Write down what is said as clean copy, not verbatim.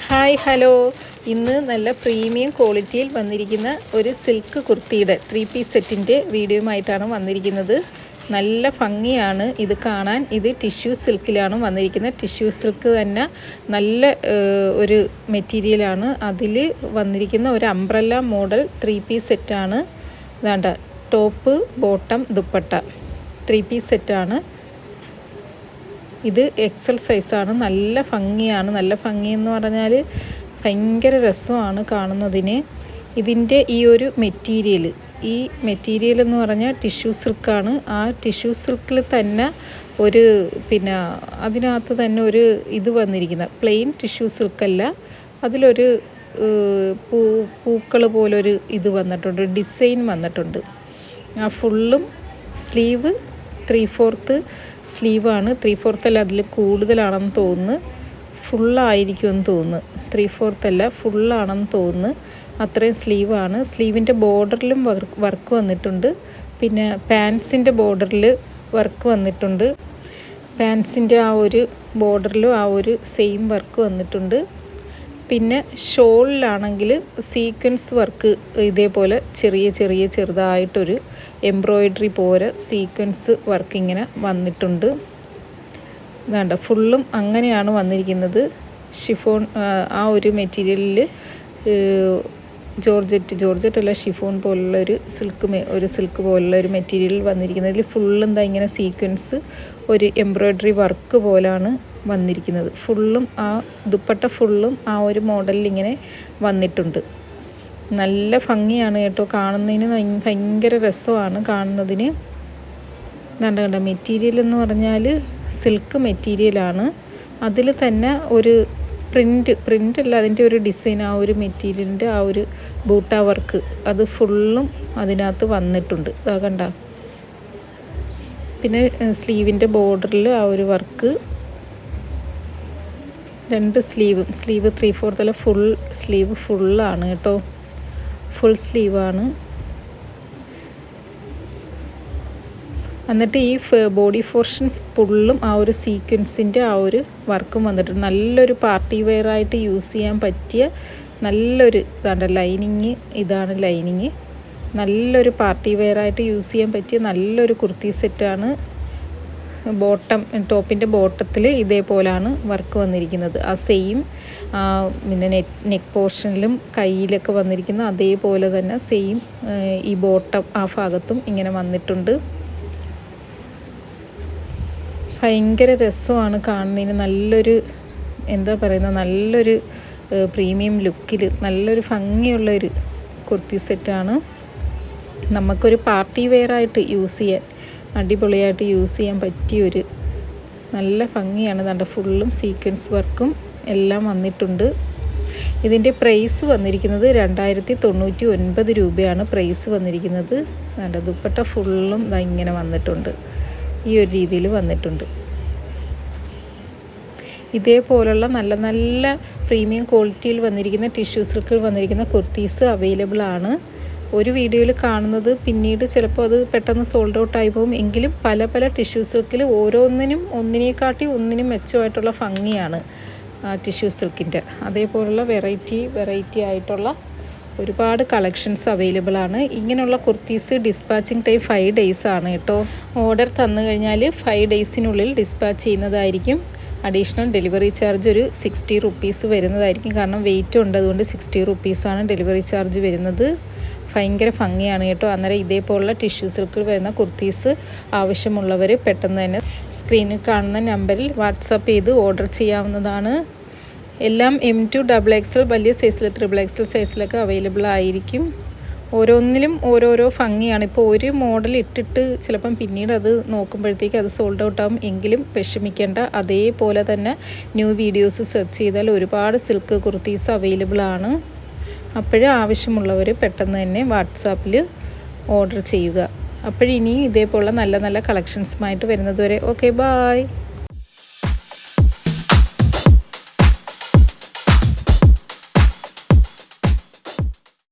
Hi hello, ഇന്ന് നല്ല premium ക്വാളിറ്റിയിൽ വന്നിരിക്കുന്ന ഒരു സിൽക്ക് കുർത്തിയുടെ 3 പീസ് സെറ്റിൻ്റെ വീഡിയോയുമായിട്ടാണ് വന്നിരിക്കുന്നത്. നല്ല ഭംഗിയാണ് ഇത് കാണാൻ. ഇത് ടിഷ്യൂ സിൽക്കിലാണ് വന്നിരിക്കുന്നത്. ടിഷ്യൂ സിൽക്ക് തന്നെ നല്ല ഒരു മെറ്റീരിയലാണ്. അതിൽ വന്നിരിക്കുന്ന ഒരു അംബ്രല്ല മോഡൽ 3 പീസ് സെറ്റാണ്. വേണ്ട ടോപ്പ് ബോട്ടം ദുപ്പട്ട 3 പീസ് സെറ്റാണ്. ഇത് എക്സൽ സൈസാണ്. നല്ല ഭംഗിയാണ്. നല്ല ഭംഗിയെന്ന് പറഞ്ഞാൽ ഭയങ്കര രസമാണ് കാണുന്നതിന്. ഇതിൻ്റെ ഈ ഒരു മെറ്റീരിയൽ എന്ന് പറഞ്ഞാൽ ടിഷ്യൂ സിൽക്കാണ്. ആ ടിഷ്യൂ സിൽക്കിൽ തന്നെ ഒരു അതിനകത്ത് തന്നെ ഒരു ഇത് വന്നിരിക്കുന്ന പ്ലെയിൻ ടിഷ്യൂ സിൽക്കല്ല, അതിലൊരു പൂക്കൾ പോലൊരു ഇത് വന്നിട്ടുണ്ട്, ഡിസൈൻ വന്നിട്ടുണ്ട്. ആ ഫുള്ളും സ്ലീവ് 3/4 സ്ലീവാണ്. 3/4 അല്ല, അതിൽ കൂടുതലാണെന്ന് തോന്നുന്നു. ഫുള്ളായിരിക്കുമെന്ന് തോന്നുന്നു. 3/4 അല്ല, ഫുള്ളാണെന്ന് തോന്നുന്നു. അത്രയും സ്ലീവാണ്. സ്ലീവിൻ്റെ ബോർഡറിലും വർക്ക് വന്നിട്ടുണ്ട്. പിന്നെ പാൻസിൻ്റെ ബോർഡറിൽ വർക്ക് വന്നിട്ടുണ്ട്. പാൻസിൻ്റെ ആ ഒരു ബോർഡറിലും ആ ഒരു സെയിം വർക്ക് വന്നിട്ടുണ്ട്. പിന്നെ ഷോളിലാണെങ്കിൽ സീക്വൻസ് വർക്ക് ഇതേപോലെ ചെറുതായിട്ടൊരു എംബ്രോയിഡറി പോലെ സീക്വൻസ് വർക്ക് ഇങ്ങനെ വന്നിട്ടുണ്ട്. വേണ്ട ഫുള്ളും അങ്ങനെയാണ് വന്നിരിക്കുന്നത്. ഷിഫോൺ ആ ഒരു മെറ്റീരിയലിൽ ജോർജറ്റ് അല്ല, ഷിഫോൺ പോലുള്ള ഒരു സിൽക്ക് പോലുള്ള ഒരു മെറ്റീരിയൽ വന്നിരിക്കുന്നതിൽ ഫുള്ളും എന്താ ഇങ്ങനെ സീക്വൻസ് ഒരു എംബ്രോയിഡറി വർക്ക് പോലാണ് വന്നിരിക്കുന്നത്. ഫുള്ളും ആ ദുപ്പട്ട ഫുള്ളും ആ ഒരു മോഡലിൽ ഇങ്ങനെ വന്നിട്ടുണ്ട്. നല്ല ഭംഗിയാണ് കേട്ടോ കാണുന്നതിന്. ഭയങ്കര രസമാണ് കാണുന്നതിന്. കണ്ട മെറ്റീരിയൽ എന്ന് പറഞ്ഞാൽ സിൽക്ക് മെറ്റീരിയലാണ്. അതിൽ തന്നെ ഒരു പ്രിൻ്റ് അല്ല, അതിൻ്റെ ഒരു ഡിസൈൻ, ആ ഒരു മെറ്റീരിയലിൻ്റെ ആ ഒരു ബൂട്ട വർക്ക് അത് ഫുള്ളും അതിനകത്ത് വന്നിട്ടുണ്ട്. കണ്ട. പിന്നെ സ്ലീവിൻ്റെ ബോർഡറിൽ ആ ഒരു വർക്ക്, രണ്ട് സ്ലീവ് 3/4 അല്ല, ഫുൾ സ്ലീവ് ഫുള്ളാണ് കേട്ടോ. ഫുൾ സ്ലീവാണ്. എന്നിട്ട് ഈ ബോഡി പോർഷൻ ഫുള്ളും ആ ഒരു സീക്വൻസിൻ്റെ ആ ഒരു വർക്കും വന്നിട്ടുണ്ട്. നല്ലൊരു പാർട്ടി വെയർ ആയിട്ട് യൂസ് ചെയ്യാൻ പറ്റിയ നല്ലൊരു ഇതാണ് ലൈനിങ്. ഇതാണ് ലൈനിങ്. നല്ലൊരു പാർട്ടി വെയർ ആയിട്ട് യൂസ് ചെയ്യാൻ പറ്റിയ നല്ലൊരു കുർത്തി സെറ്റാണ്. ടോപ്പിൻ്റെ ബോട്ടത്തിൽ ഇതേപോലാണ് വർക്ക് വന്നിരിക്കുന്നത്. ആ സെയിം പിന്നെ നെക്ക് പോർഷനിലും കയ്യിലൊക്കെ വന്നിരിക്കുന്ന അതേപോലെ തന്നെ സെയിം ഈ ബോട്ടം ആ ഭാഗത്തും ഇങ്ങനെ വന്നിട്ടുണ്ട്. ഭയങ്കര രസമാണ് കാണുന്നതിന്. നല്ലൊരു നല്ലൊരു പ്രീമിയം ലുക്കിൽ നല്ലൊരു ഭംഗിയുള്ളൊരു കുർത്തി സെറ്റാണ്. നമുക്കൊരു പാർട്ടി വെയറായിട്ട് യൂസ് ചെയ്യാൻ, അടിപൊളിയായിട്ട് യൂസ് ചെയ്യാൻ പറ്റിയൊരു നല്ല ഭംഗിയാണ്. കണ്ട ഫുള്ളും സീക്വൻസ് വർക്കും എല്ലാം വന്നിട്ടുണ്ട്. ഇതിൻ്റെ പ്രൈസ് വന്നിരിക്കുന്നത് 2099 രൂപയാണ് പ്രൈസ് വന്നിരിക്കുന്നത്. കണ്ട ദുപ്പട്ട ഫുള്ളും ഇങ്ങനെ വന്നിട്ടുണ്ട്. ഈ ഒരു രീതിയിൽ വന്നിട്ടുണ്ട്. ഇതേപോലുള്ള നല്ല നല്ല പ്രീമിയം ക്വാളിറ്റിയിൽ വന്നിരിക്കുന്ന ടിഷ്യൂ സിൽക്കിൽ വന്നിരിക്കുന്ന കുർത്തീസ് അവൈലബിൾ ആണ്. ഒരു വീഡിയോയിൽ കാണുന്നത് പിന്നീട് ചിലപ്പോൾ അത് പെട്ടെന്ന് സോൾഡ് ഔട്ട് ആയി പോകും. എങ്കിലും പല ടിഷ്യൂ സിൽക്കിൽ ഒന്നിനും മെച്ചമായിട്ടുള്ള ഭംഗിയാണ് ടിഷ്യൂ സിൽക്കിൻ്റെ. അതേപോലുള്ള വെറൈറ്റി ആയിട്ടുള്ള ഒരുപാട് കളക്ഷൻസ് അവൈലബിൾ ആണ്. ഇങ്ങനെയുള്ള കുർത്തീസ് ഡിസ്പാച്ചിങ് ടൈം 5 days ആണ് കേട്ടോ. ഓർഡർ തന്നു കഴിഞ്ഞാൽ 5 daysനുള്ളിൽ ഡിസ്പാച്ച് ചെയ്യുന്നതായിരിക്കും. അഡീഷണൽ ഡെലിവറി ചാർജ് ഒരു 60 rupees വരുന്നതായിരിക്കും. കാരണം വെയിറ്റ് ഉണ്ട്, അതുകൊണ്ട് 60 rupees ആണ് ഡെലിവറി ചാർജ് വരുന്നത്. ഭയങ്കര ഭംഗിയാണ് കേട്ടോ. അന്നേരം ഇതേപോലുള്ള ടിഷ്യൂ സിൽക്കിൽ വരുന്ന കുർത്തീസ് ആവശ്യമുള്ളവർ പെട്ടെന്ന് തന്നെ സ്ക്രീനിൽ കാണുന്ന നമ്പറിൽ വാട്സപ്പ് ചെയ്ത് ഓർഡർ ചെയ്യാവുന്നതാണ്. എല്ലാം M2 XXL വലിയ സൈസിൽ XXL സൈസിലൊക്കെ അവൈലബിൾ ആയിരിക്കും. ഓരോന്നിലും ഓരോരോ ഭംഗിയാണ്. ഇപ്പോൾ ഒരു മോഡൽ ഇട്ടിട്ട് ചിലപ്പം പിന്നീട് അത് നോക്കുമ്പോഴത്തേക്ക് അത് സോൾഡ് ഔട്ട് ആകും. എങ്കിലും വിഷമിക്കേണ്ട. അതേപോലെ തന്നെ ന്യൂ വീഡിയോസ് സെർച്ച് ചെയ്താൽ ഒരുപാട് സിൽക്ക് കുർത്തീസ് അവൈലബിൾ ആണ്. അപ്പോഴും ആവശ്യമുള്ളവർ പെട്ടെന്ന് തന്നെ വാട്സാപ്പിൽ ഓർഡർ ചെയ്യുക. അപ്പോഴിനി ഇതേപോലുള്ള നല്ല കളക്ഷൻസുമായിട്ട് വരുന്നത് വരെ ഓക്കെ, ബായ്.